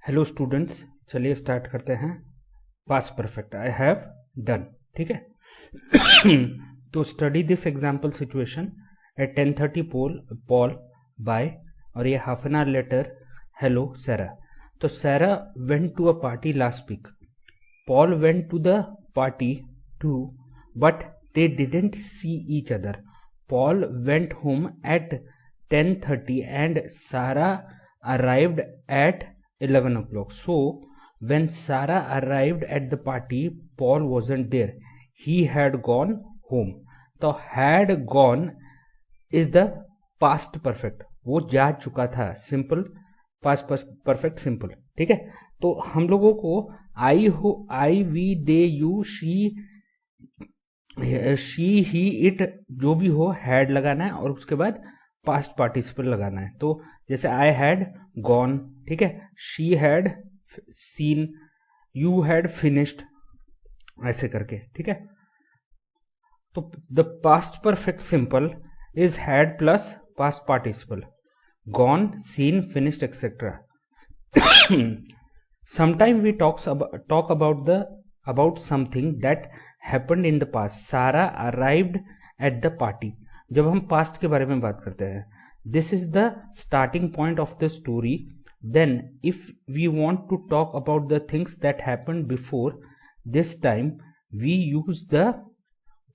Hello students, चलिए start करते हैं। Past perfect, I have done. ठीक है। तो study this example situation at 10:30 Paul bye, और ये half an hour later hello Sarah. तो Sarah went to a party last week. Paul went to the party too, but they didn't see each other. Paul went home at 10:30 and Sarah arrived at 11 o'clock. So, when Sarah arrived at the party, Paul wasn't there. He had gone home. तो had gone is the past perfect. वो जा चुका था। Simple past perfect simple. ठीक है। तो हम लोगों को I we they you she he it जो भी हो हैड लगाना है और उसके बाद पास्ट पार्टिसिपल लगाना है। तो जैसे आई हैड गॉन, ठीक है, she had seen, you had finished, ऐसे करके। ठीक है। तो the past perfect simple is had plus past participle, gone, seen, finished, etcetera. Sometimes we talk about something that happened in the past. Sarah arrived at the party. जब हम past के बारे में बात करते हैं, this is the starting point of the story. Then, if we want to talk about the things that happened before this time, we use the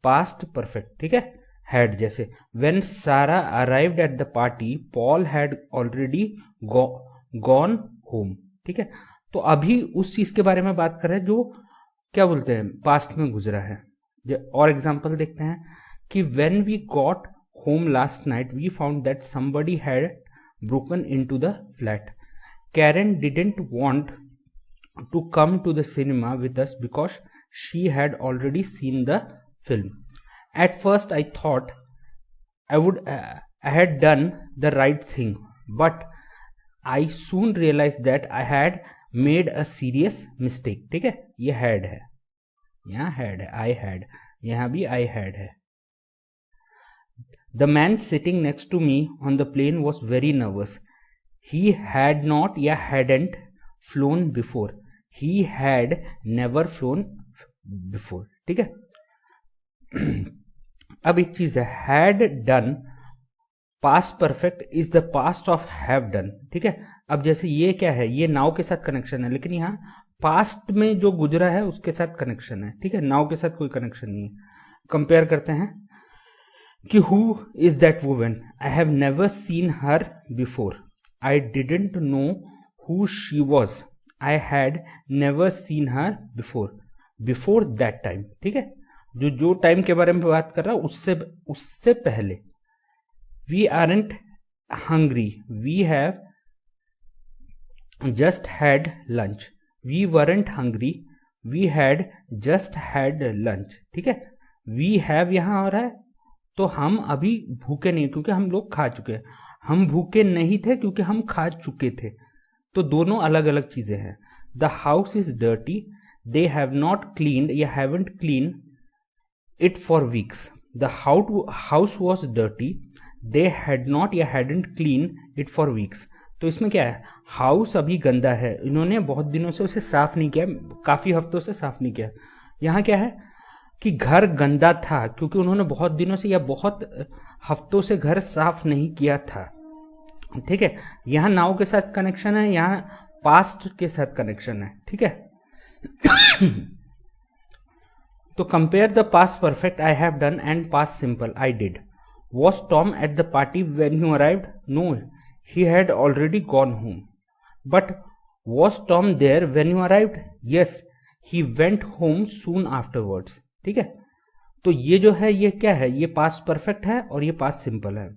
past perfect. ठीक है, had जैसे when Sarah arrived at the party, Paul had already gone home. ठीक है। तो अभी उस चीज के बारे में बात कर रहे हैं जो क्या बोलते हैं पास्ट में गुजरा है। और एग्जांपल देखते हैं कि when we got home last night we found that somebody had broken into the flat. Karen didn't want to come to the cinema with us because she had already seen the film. At first I thought I had done the right thing, but I soon realise that I had made a serious mistake. ठीक है, ये had है, यहां had है, आई had, यहां भी I had है। The man sitting next to me on the plane was very nervous. He had not या hadn't flown before, he had never flown before. ठीक है। अब एक चीज है, had done, past perfect is the past of have done. ठीक है। अब जैसे ये क्या है, ये नाउ के साथ कनेक्शन है, लेकिन यहाँ पास्ट में जो गुजरा है उसके साथ कनेक्शन है। ठीक है, नाउ के साथ कोई कनेक्शन नहीं है। कंपेयर करते हैं कि who is that woman, I have never seen her before, I didn't know who she was, I had never seen her before that time. ठीक है, जो टाइम के बारे में बात कर रहा हूं उससे पहले। We aren't hungry. We have just had lunch. We weren't hungry. We had just had lunch. ठीक है। We have यहाँ आ रहा है तो हम अभी भूखे नहीं, क्योंकि हम लोग खा चुके हैं। हम भूखे नहीं थे क्योंकि हम खा चुके थे। तो दोनों अलग अलग चीजें हैं। The house is dirty. They have not cleaned या haven't cleaned it for weeks. The house was dirty. They had not या hadn't cleaned it for weeks. तो इसमें क्या है, हाउस अभी गंदा है, इन्होंने बहुत दिनों से उसे साफ नहीं किया, काफी हफ्तों से साफ नहीं किया। यहाँ क्या है कि घर गंदा था क्योंकि उन्होंने बहुत दिनों से या बहुत हफ्तों से घर साफ नहीं किया था। ठीक है, यहाँ नाउ के साथ कनेक्शन है, यहाँ पास्ट के साथ कनेक्शन है। ठीक है। तो compare the past perfect I have done and past simple I did. Was Tom at the party when you arrived? No, he had already gone home. But was Tom there when you arrived? Yes, he went home soon afterwards. ठीक है। तो ये जो है ये क्या है, ये पास्ट परफेक्ट है और ये पास्ट सिंपल है।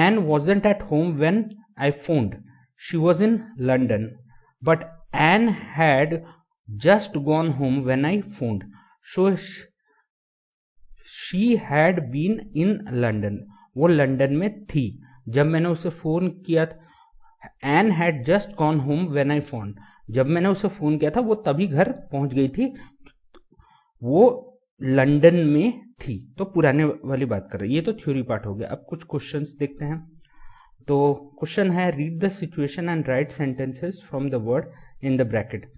Anne wasn't at home when I phoned. She was in London. But Anne had just gone home when I phoned. So she had been in London, वो लंदन में थी जब मैंने उसे फोन किया था। Ann had just gone home when I phone, जब मैंने उसे फोन किया था वो तभी घर पहुंच गई थी, वो लंदन में थी। तो पुराने वाली बात कर रही है। ये तो थ्योरी पार्ट हो गया। अब कुछ क्वेश्चंस देखते हैं। तो क्वेश्चन है read the situation and write sentences from the word in the bracket.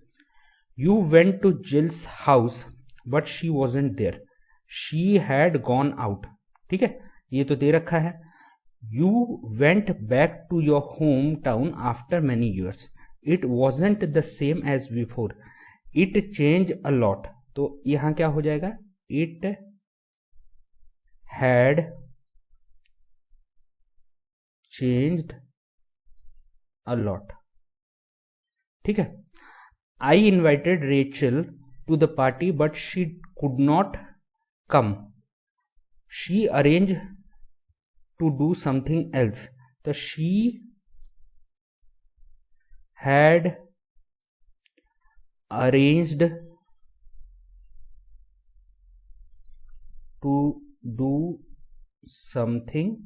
You went to Jill's house but she wasn't there. She had gone out. ठीक है, ये तो दे रखा है. You went back to your home town after many years. It wasn't the same as before. It change a lot. तो यहां क्या हो जाएगा? It had changed a lot. ठीक है. I invited Rachel to the party but she could not come. She arranged to do something else. So she had arranged to do something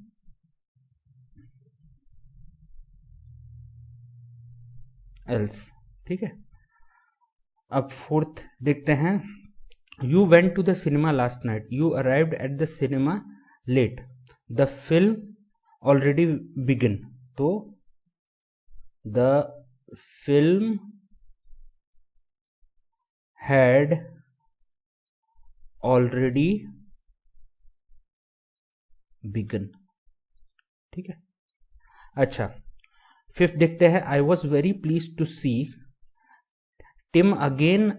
else. ठीक है. अब फोर्थ देखते हैं. You went to the cinema last night. You arrived at the cinema late. The film already begin. तो the film had already begin. ठीक है. अच्छा, fifth देखते हैं. I was very please to see Tim again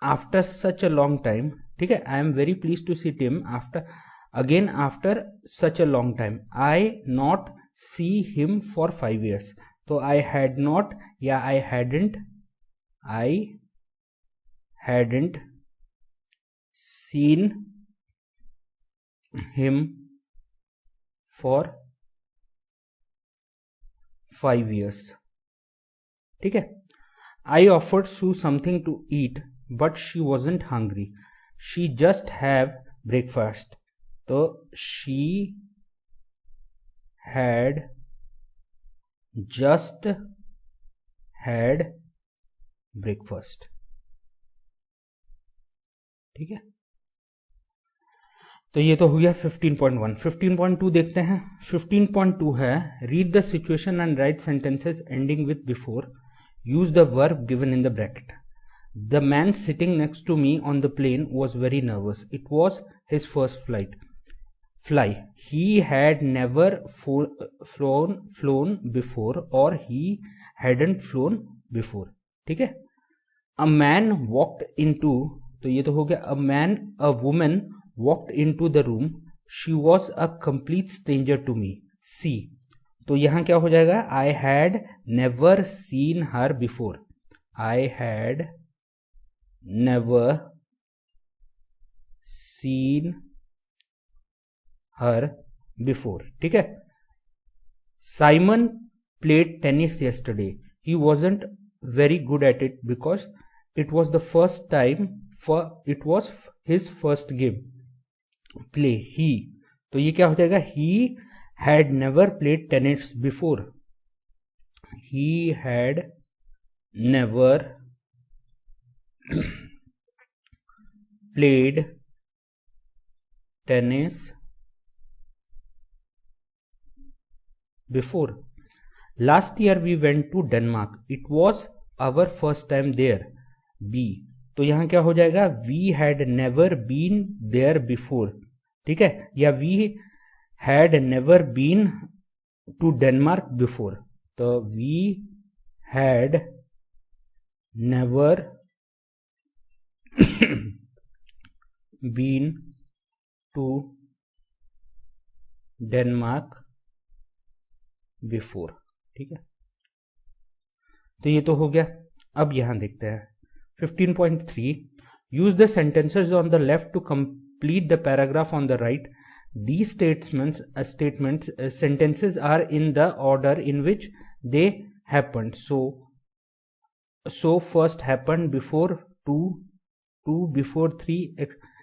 after such a long time. ठीक है. I am very please to see Tim after such a long time. I not see him for 5 years. तो I had not या I hadn't seen him for 5 years. ठीक है. I offered Sue something to eat but she wasn't hungry. She just have breakfast. तो she had just had breakfast. ठीक है. तो ये तो हो गया 15.1. 15.2 देखते हैं. 15.2 है read the situation and write sentences ending with before. Use the verb given in the bracket. The man sitting next to me on the plane was very nervous. It was his first fly. He had never flown before or he hadn't flown before. ठीक है. A man walked into. तो ये तो हो गया. A woman walked into the room. She was a complete stranger to me. See. तो यहां क्या हो जाएगा? I had never seen her before. I had never seen her before. ठीक है. Simon played tennis yesterday. He wasn't very good at it because it was the first time it was his first game. Play. He. तो ये क्या हो जाएगा? He had never played tennis before. He had never played tennis before. Last year we went to Denmark. It was our first time there. B. तो यहां क्या हो जाएगा? We had never been there before. ठीक है. या we had never been to Denmark before. तो we had never been to Denmark before. ठीक है. तो ये तो हो गया. अब यहां देखते हैं 15.3. Use the sentences on the left to complete the paragraph on the right. These sentences are in the order in which they happened. So first happened before 2, before 3,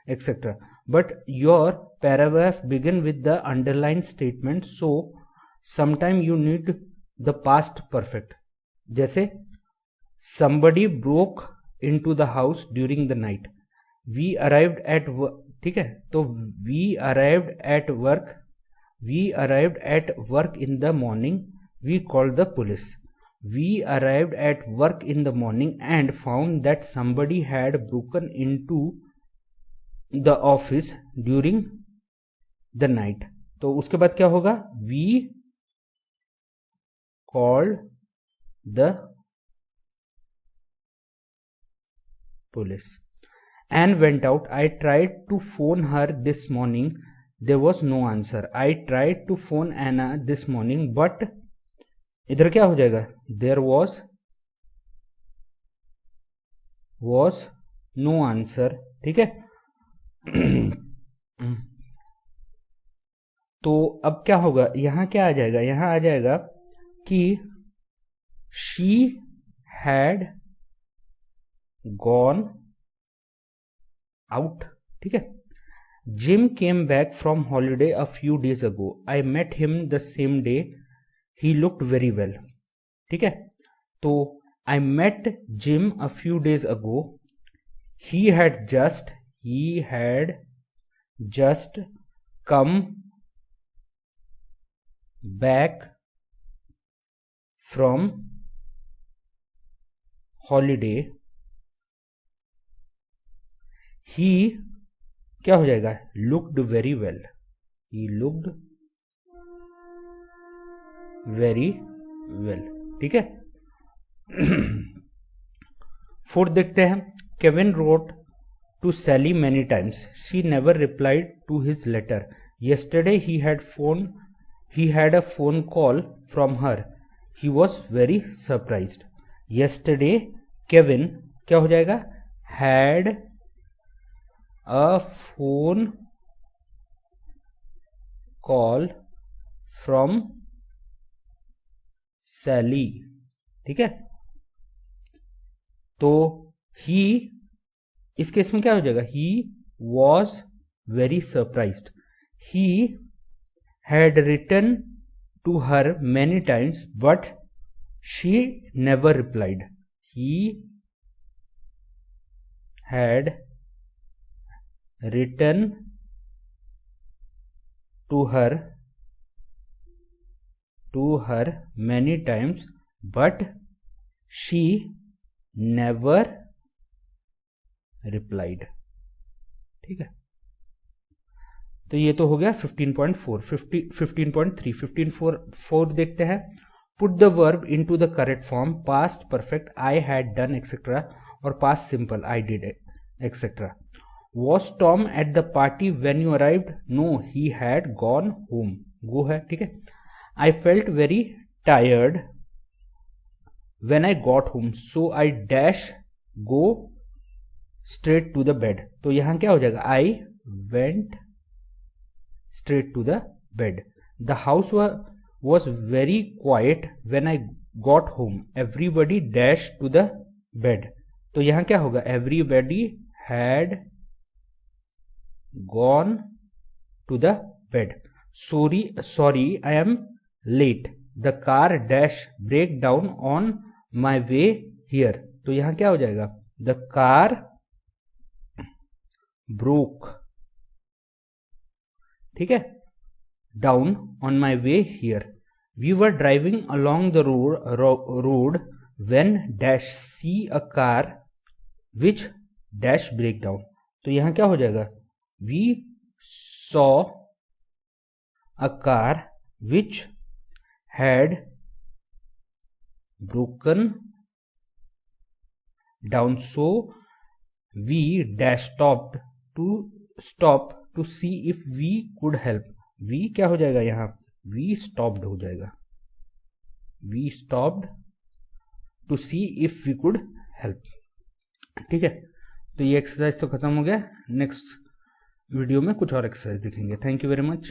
etc. But your paragraph begin with the underlined statement. So sometime you need the past perfect. जैसे somebody broke into the house during the night. We arrived at work. ठीक है. तो we arrived at work in the morning. We called the police. We arrived at work in the morning and found that somebody had broken into the office during the night. तो उसके बाद क्या होगा? We called the police and went out. I tried to phone her this morning. There was no answer. I tried to phone Anna this morning, but इधर क्या हो जाएगा? There was no answer. ठीक है. तो अब क्या होगा? यहां क्या आ जाएगा? यहां आ जाएगा कि she had gone out. ठीक है. Jim came back from holiday a few days ago. I met him the same day. He looked very well. ठीक है. तो I met Jim a few days ago. He had just come back from holiday. He क्या हो जाएगा? Looked very well. He looked very well. ठीक है. 4 देखते हैं. Kevin wrote to Sally many times. She never replied to his letter. Yesterday he had a phone call from her. He was very surprised. Yesterday Kevin क्या हो जाएगा? Had a phone call from Sally. ठीक है. तो he इस case में क्या हो जाएगा? He was very surprised. He had written to her many times, but she never replied. He had written to her many times, but she never replied. ठीक है. तो ये तो हो गया 15.4. 15.3 15.4 देखते हैं. Put the verb into the correct form. Past perfect, I had done etc. और past simple, I did etc. Was Tom at the party when you arrived? No, he had gone home. Go है. ठीक है. I felt very tired when I got home, so I go straight to the bed. तो यहां क्या हो जाएगा? I went straight to the bed. The house was very quiet when I got home. Everybody dashed to the bed. तो यहां क्या होगा? Everybody had gone to the bed. Sorry, I am late. The car break down on my way here. तो यहां क्या हो जाएगा? The car broke. ठीक है. Down on my way here. We were driving along the road when see a car which break down. तो यहां क्या हो जाएगा? We saw a car which had broken down, so we stopped to see if we could help. We क्या हो जाएगा यहां? We stopped हो जाएगा. We stopped to see if we could help. ठीक है. तो ये एक्सरसाइज तो खत्म हो गया. नेक्स्ट वीडियो में कुछ और एक्सरसाइज दिखेंगे. Thank you very much.